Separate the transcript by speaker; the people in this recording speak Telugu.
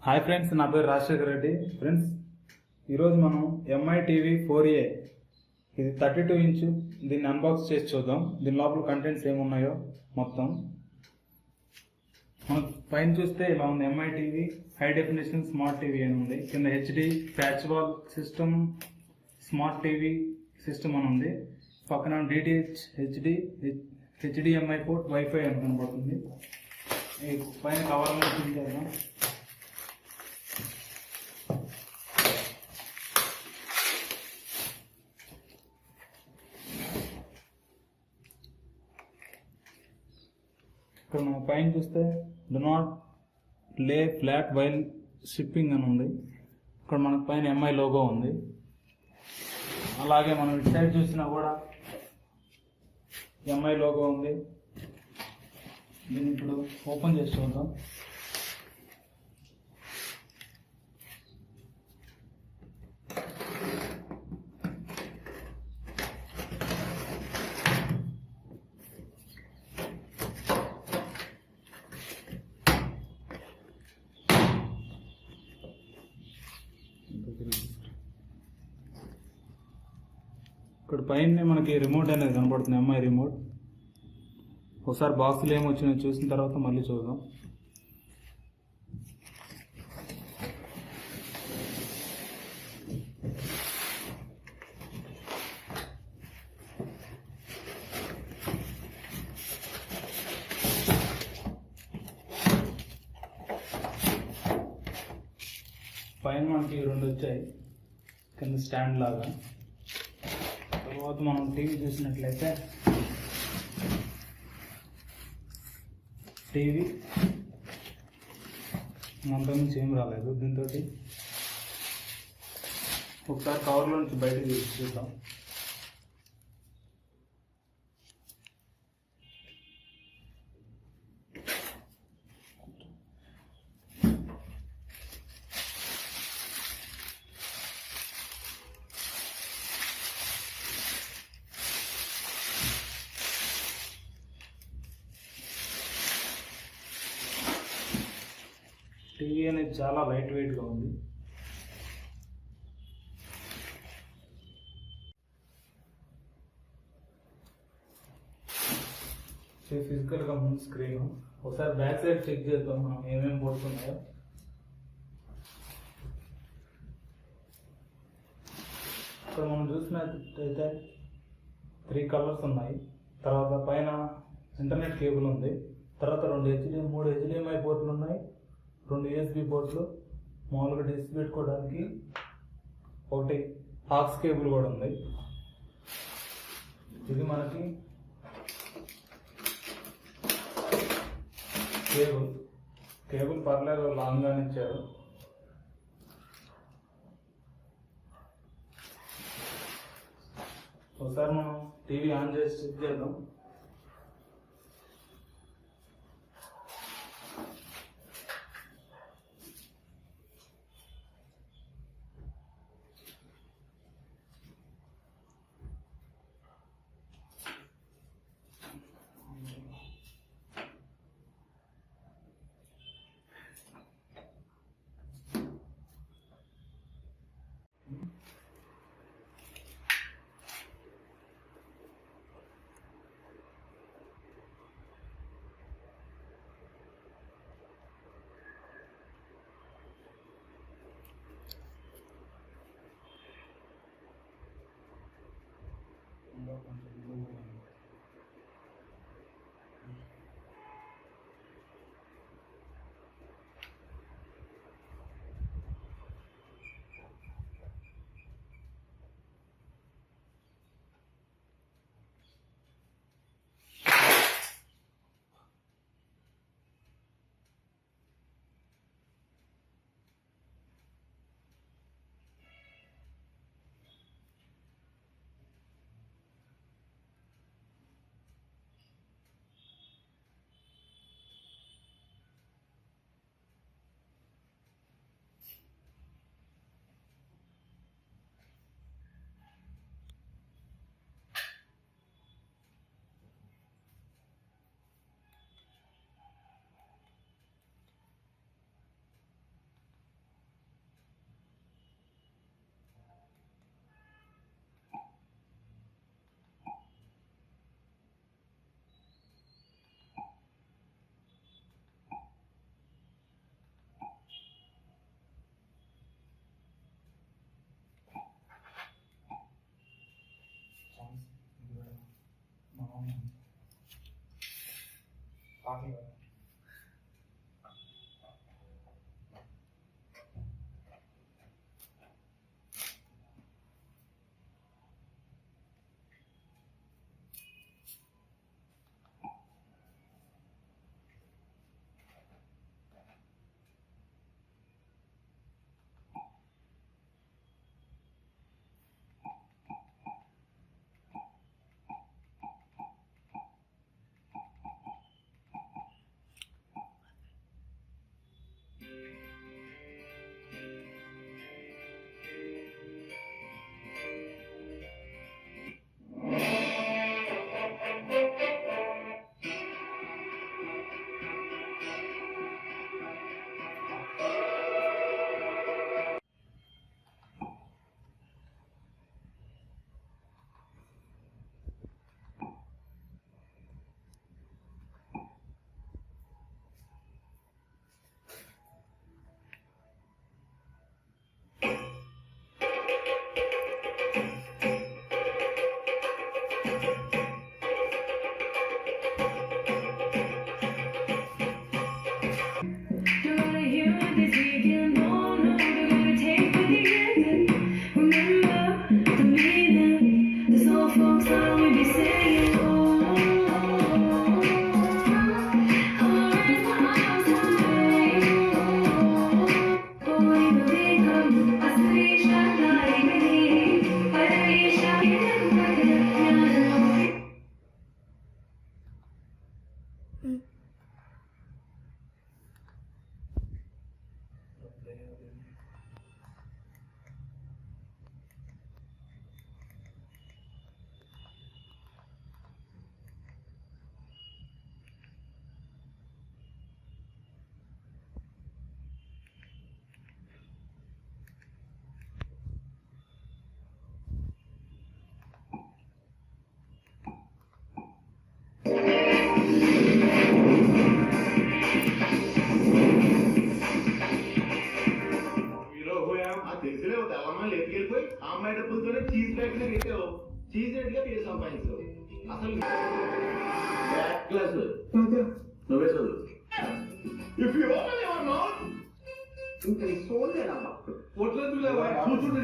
Speaker 1: హాయ్ ఫ్రెండ్స్, నా పేరు రాజశేఖర్ రెడ్డి. ఫ్రెండ్స్, ఈరోజు మనం ఎంఐ టీవీ 4A ఇది 32 ఇంచు దీన్ని అన్బాక్స్ చేసి చూద్దాం. దీని లోపల కంటెంట్స్ ఏమున్నాయో మొత్తం మనం పైన చూస్తే ఇలా ఉంది. MI TV high definition smart TV అని ఉంది. కింద HD patch wall system smart TV system అని ఉంది. పక్కన డిటిహెచ్ హెచ్డిఎంఐ పోర్ట్ వైఫై అని కనబడుతుంది. ఈ పైన కవర్ చూద్దాం. ఇక్కడ మనం పైన చూస్తే డు నాట్ లే ఫ్లాట్ వైల్ షిప్పింగ్ అని ఉంది. ఇక్కడ మనకు పైన ఎంఐ లోగో ఉంది. అలాగే మనం ఇటు సైడ్ చూసినా కూడా ఎంఐ లోగో ఉంది. దీన్ని ఇప్పుడు ఓపెన్ చేసి చూద్దాం. ఇక్కడ పైన మనకి రిమోట్ అనేది కనబడుతుంది, ఎంఐ రిమోట్. ఒకసారి బాక్సులు ఏమొచ్చినాయో చూసిన తర్వాత మళ్ళీ చూద్దాం. పైన మనకి 2 వచ్చాయి కింద స్టాండ్ లాగా. తర్వాత మనం టీవీ చూసినట్లయితే టీవీ అంతకుమించి ఏం రాలేదు. దీంతో ఒకసారి కవర్లో నుంచి బయటకు చూద్దాం. టీవీ అనేది చాలా లైట్ వెయిట్గా ఉంది. ఫిజికల్గా ముందు స్క్రీన్. ఒకసారి బ్యాక్ సైడ్ చెక్ చేద్దాం మనం ఏమేమి పోతున్నాయో. ఇక్కడ మనం చూసినట్టయితే 3 కలర్స్ ఉన్నాయి. తర్వాత పైన ఇంటర్నెట్ కేబుల్ ఉంది. తర్వాత 3 హెచ్డిఎంఐ పోర్టులు ఉన్నాయి. 2 USB పోర్ట్లు, మామూలుగా డిస్క్ పెట్టుకోవడానికి ఒకటి ఆక్స్ కేబుల్ కూడా ఉంది. ఇది మనకి కేబుల్ పర్లేదు, లాంగ్గానే ఇచ్చారు. ఒకసారి మనం టీవీ ఆన్ చేసి చెక్ చేద్దాం.
Speaker 2: తెలిసిలే తెల్లమ్మ ఎత్తుకెళ్ళిపోయి ఆ అమ్మాయి డబ్బులతోనే చీజ్ ఫ్యాక్టరీ పెట్టావు. చీజ్ రేట్గా పేరు సంపాదించావు. అసలు క్లాస్ నువ్వే చదువు. If you open your mouth ఇంకా సోలేనమ్మా. పొట్ల చూస్తుంటే